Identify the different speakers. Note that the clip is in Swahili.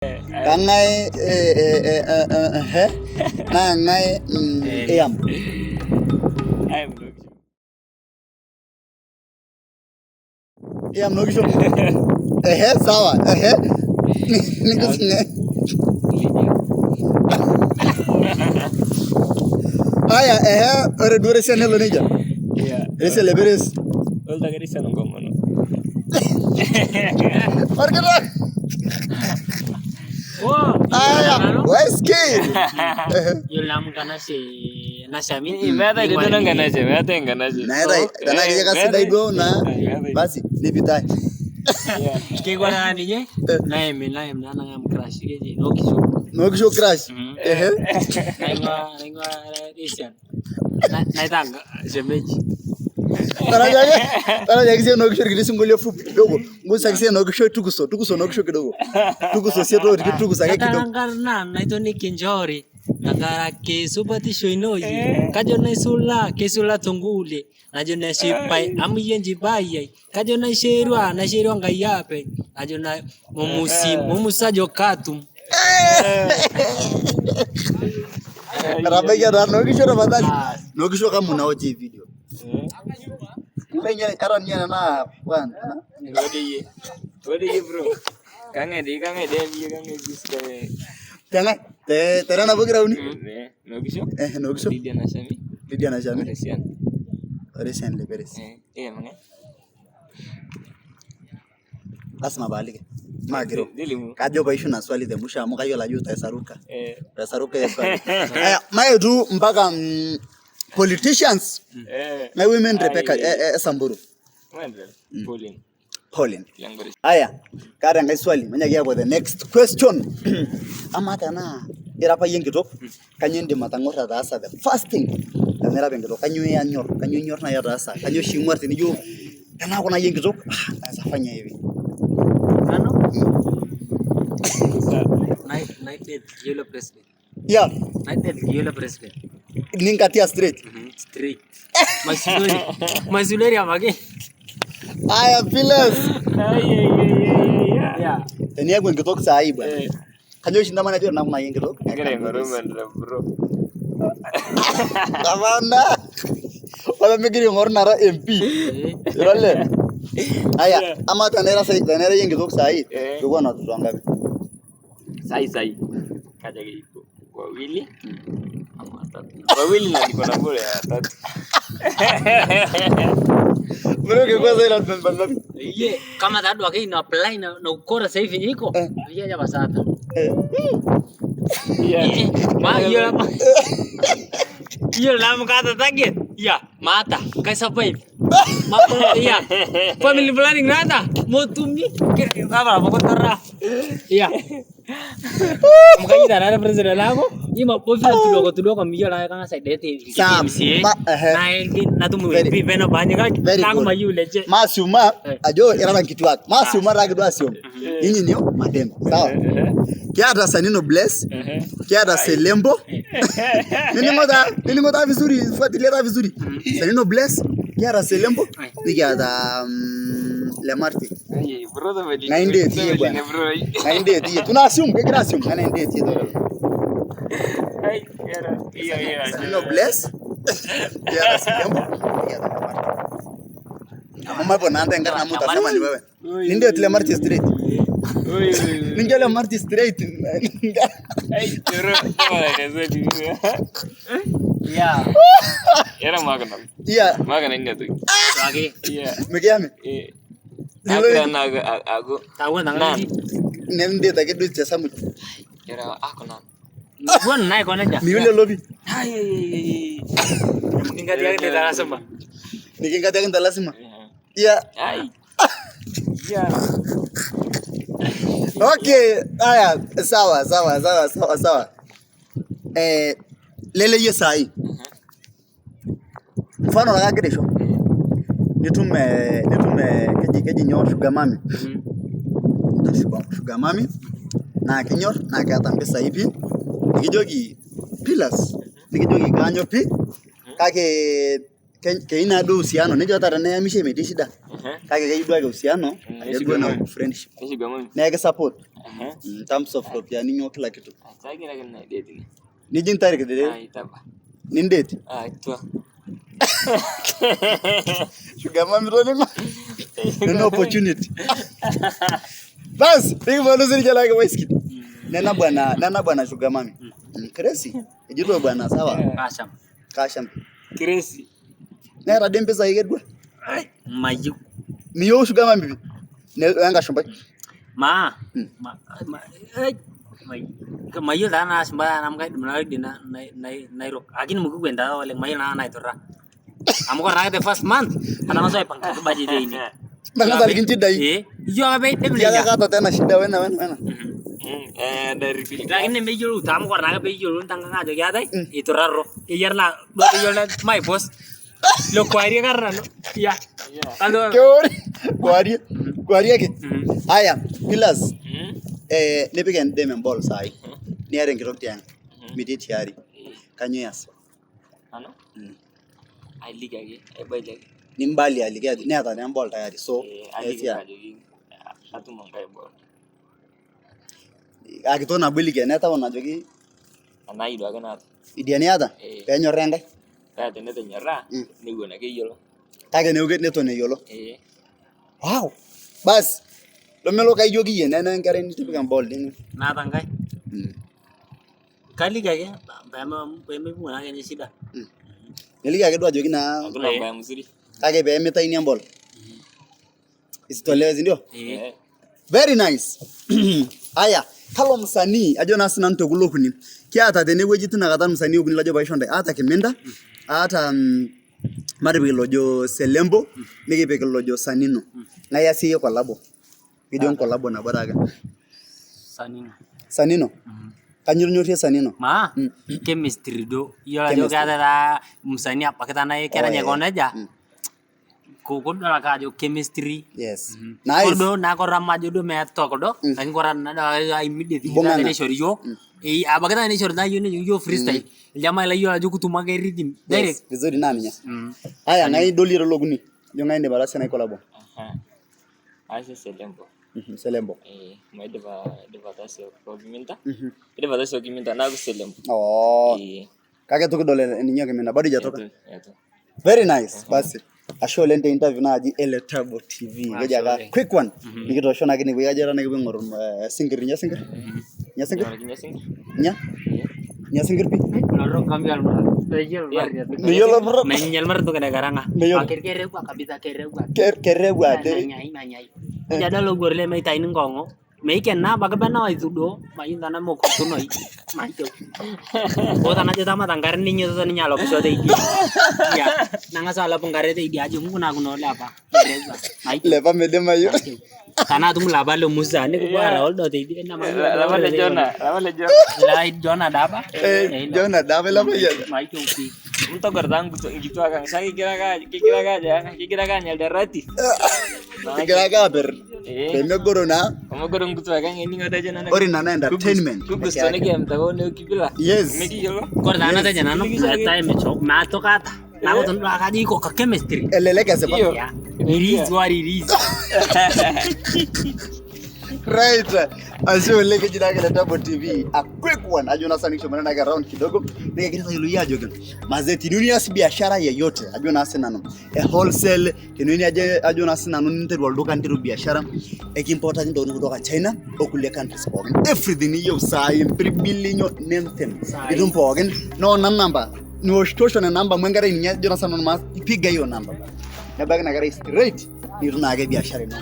Speaker 1: Kangai nangai ayam. Ayam no kisho. Sawa. Nikusine. Aya ore dure sene lo nija.
Speaker 2: Yeah.
Speaker 1: Ese leberes.
Speaker 2: Olta gari sana ngomono.
Speaker 1: Organa.
Speaker 3: Oh,
Speaker 1: Aya, Wisekid.
Speaker 3: yulam kana si nasami.
Speaker 2: Imeta itu nang ganaje, imeta yang ganaje.
Speaker 1: Naira, dana kaya kasi daigo na. Basi, nipitai.
Speaker 3: Ke gwana nije? Naim na ngam crash ke
Speaker 1: No kisho crash.
Speaker 3: Naingwa Asian. Naitang semeji.
Speaker 1: Tana kisi no kisho kidi sungulio fupi kidogo. Ngusa kisi no kisho tukuso no kisho kidogo. Tukuso sieto tukuso kaya kidogo.
Speaker 3: Karena naito ni kinjori. Nagara ke subati shoinoyi. Kajo na isula ke sula tungule. Najo na shipai amuyenji baye. Kajo na sherwa ngayape. Najo na mumusajo katum.
Speaker 1: Rabaya no kisho rabadali. No kisho kama unaoje video. Kenya era niana na bwana.
Speaker 2: Wadi ye bro. Kange dia biske.
Speaker 1: Jangan. Tera na bugira uni.
Speaker 2: No kisho?
Speaker 1: No kisho.
Speaker 2: Lidia na shami.
Speaker 1: Resian leberes.
Speaker 2: Mange.
Speaker 1: Asma balike. Magiro.
Speaker 2: Dilimu.
Speaker 1: Kajo baishu na swali de musha muka yola yuta esaruka. Esaruka ya swali. Aya, maedu mpaka politicians. Na women Rebecca Samburu. Pauline. Aya, kada ngai swali manyagi kwa the next question. Amata na irapa yengitok kanyende matangora dasa the first thing. Kamera bengitok kanyo nyor na ya dasa. Kanyo shimwarte niyo kana kuna yengitok asa fanya hivi.
Speaker 3: Ano? Night yellow president.
Speaker 1: Yeah.
Speaker 3: Night yellow president.
Speaker 1: Ningatia straight.
Speaker 3: Straight. Masulori amage.
Speaker 1: Aya pillars.
Speaker 3: Yeah.
Speaker 1: Tenia gwen kitok sai bwana. Kanyo shinda mana jor na kuna yengitok.
Speaker 2: Kare ngoroman bro.
Speaker 1: Amanda. Wala megiri ngornara MP. Rale. Aya, ama tanera yengitok sai. Yuko na watoto wangapi?
Speaker 2: Sai. Kaja gitu. Wawili. Wawili na niko na bure ya tatu.
Speaker 1: Bro ke kwa zaila bangapi?
Speaker 3: Ye, kama tadu wake ina apply na ukora sasa hivi niko. Vija basata. Ma yo la mkata target. Ya, mata. Kaisa pai. Ya. Family planning nada. Motumi. Apa pokoknya. Ya. Mukanya darah presiden aku. Ini mau profil tuduh kami jual kan saya dete.
Speaker 1: Sam.
Speaker 3: Na tu mau beno banyak kan. Aku mau jual aja.
Speaker 1: Masuma ajo irana kitu wako. Masuma ragdu asio. Ini niyo madem. Sawa. Kiada sanino bless. Kiada selembo. Nini ngoda vizuri, fuatilia vizuri. Sanino bless. Kiada selembo. Kiada Lemarti.
Speaker 2: Brother bali.
Speaker 1: 98 bwana. 98. Tuna assume, kekira assume 98 dola.
Speaker 2: Ai, iya.
Speaker 1: Sanino bless. Kiada selembo. Kiada Lemarti. Mama bona anda ngana muta sema ni wewe. Ninde Lemarti straight. Ninge Lemarti straight.
Speaker 2: Ai, bro.
Speaker 3: Ya.
Speaker 2: Era magana.
Speaker 1: Iya.
Speaker 2: Magana inga tu.
Speaker 3: Lagi.
Speaker 2: Iya.
Speaker 1: Megiame.
Speaker 2: Aku.
Speaker 3: Tahu nang.
Speaker 1: Nende take du chesa mu.
Speaker 2: Era aku nan.
Speaker 3: Buan naik kau aja.
Speaker 1: Ni wile lobby.
Speaker 3: Hai. Tinggal dia di dalam semua.
Speaker 1: Nikinga take ndalasima. Iya.
Speaker 2: Ai. Iya.
Speaker 1: Okay, aya, sawa. Lele yesai. Mfano na kagresho. Nitume keji nyor sugar mami. Sugar mami na kinyor na kata pesa hivi. Nikijogi pillars. Nikijogi kanyo pi. Kake keina do usiano nijo tata na mishe meti shida. Kake keidwa usiano, yego na friendship. Na yake support. In terms of ropiani nyo kila kitu.
Speaker 2: Sagi na kina date.
Speaker 1: Nijin tarik dede.
Speaker 2: Itaba.
Speaker 1: Nindate.
Speaker 2: Itwa.
Speaker 1: Sugar mami roni ma. No opportunity. Bas, big bono zuri jala ke Wisekid. Nena bwana sugar mami. Crazy. Ejito bwana sawa. Kasham.
Speaker 3: Crazy.
Speaker 1: Nera dempe za yegedwa.
Speaker 3: Mayu.
Speaker 1: Miyo sugar mami. Ne anga shomba.
Speaker 3: Mayu dana sembah nam kai menarik dina nairo. Agin mugu gwenda oleh mayu na naitora. Amo ko the first month. Ana masoi pangka baji deh ini.
Speaker 1: Nang balikin cidai.
Speaker 3: Iyo abe dem
Speaker 1: Ya kata tena shida wena.
Speaker 2: Dari film.
Speaker 3: Lagi nih bejo lu, tamu ko naga bejo lu tangga ngajo ya dai. Itu raro. Iyar na bejo na my boss. Lo kuari karena no. Iya. Kalau
Speaker 1: kuari ke. Aya, pillars. Nepigen dem ball sai. Ni are ngirok tiang. Midi tiari. Kanyas.
Speaker 2: Ano? Ai liga ge, ai bai lagi.
Speaker 1: Nimbali ali ge ni ata nem ball tayari. So,
Speaker 2: Liga jogi. Satu mangkai ball.
Speaker 1: Agito na buli ge neta wona jogi.
Speaker 2: Anai do agana.
Speaker 1: Idiani ata. Penyo renga.
Speaker 2: Kaya tene nyara. Ni gona ke yolo.
Speaker 1: Kage ne uget neto ne yolo. Wow. Bas. Lomelok ay jogi yen nena ngare ni tipikan ball ni.
Speaker 3: Na tangkai. Kali gaya, peme muna kene shida.
Speaker 1: Niliga kedua jogi na.
Speaker 2: Aku nambah musiri.
Speaker 1: Kage be meta ini ball. Isitolewe ndio? Very nice. Aya, kalo msanii ajona sina ntogulo kuni. Kiata tene wejitu na kata msanii ukuni lajo baishonda. Ata Kimenda, ata maribi lojo Selembo, niki lojo Sanino. Na ya siyo kolabo. Video kolabo na baraga. Sanino. Kanyurnyurie Sanino.
Speaker 3: Chemistry do. Iyo lajo kata msanii apa kita nae kera nyekona aja. Kukun dala kajo chemistry.
Speaker 1: Yes. Nice.
Speaker 3: Kodo na kora majodo meto kodo. Kani kora na immediately na tene shoriyo. Abagata ni shorna yo freestyle. Jama la yo ajo kutuma ke rhythm. Direct.
Speaker 1: Vizuri nani nya. Aya na idoliro loguni. Yo ngaende barasa na kolabo.
Speaker 2: Asa Selembo.
Speaker 1: Selembo.
Speaker 2: Mai deva tasio Kimenda. Deva tasio Kimenda na Selembo.
Speaker 1: Oh. Kage tukidole ninyo Kimenda bado jatoka. Very nice. Basi. Asho lente interview na aji Letabo TV. Geja ka quick one. Nikito shona kini we ajara na ngor singir nya singir. Nya singir. Nya singir pi.
Speaker 3: Loro kambial mar.
Speaker 1: Niyolo bro.
Speaker 3: Menyal mar tu kana garanga. Akhir kere gua kabita kere gua.
Speaker 1: Kere gua de.
Speaker 3: Nyai. Jada lo gorle mai tain ngongo. Mai kenna bagabana wa itudo. Mai ndana mo kutunoi. Mai to. Kota na jeta matanggar ninyo to ninya lo episode iki. Ya, nanga sala pengare te idi aja mungkin aku nolak apa.
Speaker 1: Lepa mede mayo.
Speaker 3: Karena tu mulaba lo musa ni ku bara oldo te idi nama.
Speaker 2: Lama le Jona.
Speaker 3: Jona ada apa?
Speaker 1: Jona ada apa lama ya?
Speaker 3: Mai to pi.
Speaker 2: Untuk gerdang gitu akang. Saya kira ka nyal darati.
Speaker 1: Kira ka ber. Beme corona.
Speaker 2: Kamu gorong gitu akang ini ngada aja nana.
Speaker 1: Ori nana entertainment.
Speaker 2: Gugus tane game tahu ne kibila.
Speaker 1: Yes.
Speaker 2: Meki yolo.
Speaker 3: Kordana te janano time mecho. Mato kata. Nago tun akaji ko ka chemistry.
Speaker 1: Elele ka sepa.
Speaker 3: Ya. Iris.
Speaker 1: Right. Asho leke jina ke Letabo TV. A quick one. Ajona sanisho manana ga round kidogo. Nige kita yuluya jogan. Mazeti dunia si biashara yeyote. Ajona sinano. A wholesale kinuni ajona sinano nteru waldoka nteru biashara. Ekimporta ndo kutoka China okule countries pogen. Everything you say 3 billion nenten. Idum pogen. No number. Ni washtosho na namba mwengare ni ajona sinano mas ipiga hiyo namba. Nabaki na gara straight. Ni tunage biashara no.